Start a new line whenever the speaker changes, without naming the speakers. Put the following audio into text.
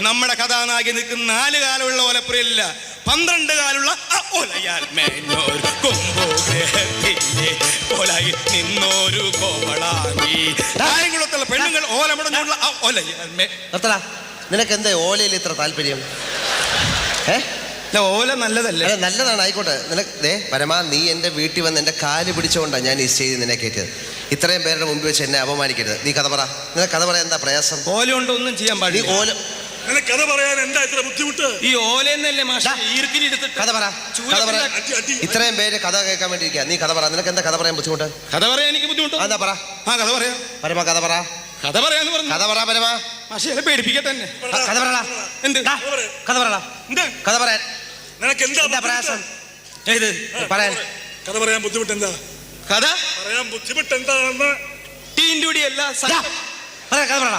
നമ്മുടെ കഥാനായകി നിൽക്കുന്ന 4 കാലുള്ള ഓലപ്പുരയില്ല, 12 കാലുള്ള ഓലയാൽ മേഞ്ഞോർ കൊമ്പുഗ്രഹത്തിലെ ഓലയിൽ നിന്നോരു കോവളാങ്ങി. കായംകുളത്തുള്ള പെണ്ണുങ്ങൾ ഓലമുടഞ്ഞുള്ള ഓലയാൽ
നിർത്തടാ. നിനക്ക് എന്താ ഓലയിൽ ഇത്ര താല്പര്യം?
ഓല നല്ലതല്ലേ?
നല്ലതാണ്, ആയിക്കോട്ടെ. നിനക്ക് പരമാ നീ എൻ്റെ വീട്ടിൽ വന്ന് എൻ്റെ കാല് പിടിച്ചുകൊണ്ടാണ് ഞാൻ ഈ സ്റ്റേജിൽ നിന്നെ കയറ്റിയത്. ഇത്രയും പേരുടെ മുമ്പ് വെച്ച് എന്നെ അപമാനിക്കരുത്. നീ കഥ പറ. നിനക്ക് കഥ പറയാൻ എന്താ പ്രയാസം?
ഓല കൊണ്ട് ഒന്നും ചെയ്യാൻ പാടില്ല.
ഓല
കഥ പറയാൻ എന്താ ഇത്ര ബുദ്ധിമുട്ട്?
ഈ ഓലെന്നല്ലേ മാഷ ഈർക്കിലെടുത്തിട്ട്
കഥ പറ. ഇത്രയും പേര് കഥ കേൾക്കാൻ വേണ്ടി ഇരിക്കുക. നീ കഥ പറ. നിനക്ക് എന്താ കഥ പറയാൻ ബുദ്ധിമുട്ട്?
കഥ പറയാൻ എനിക്ക് ബുദ്ധിമുട്ട്.
എന്താ പറ.
കഥ പറയാം
പരമ. കഥ പറ.
കഥ പറയാന്ന് പറഞ്ഞു.
കഥ പറ പരമ.
മാഷെ പേടിപ്പിക്കാൻ തന്നെ.
കഥ പറ.
എന്ത്
കഥ പറ. കഥ പറയാൻ
നിനക്ക് എന്താ പ്രയാസം?
ഏത്
പറയാൻ?
കഥ പറയാൻ ബുദ്ധിമുട്ട് എന്താ?
കഥ
പറയാൻ ബുദ്ധിമുട്ട് എന്താണെന്ന്
ടീൻഡുടിയല്ല.
കഥ പറ.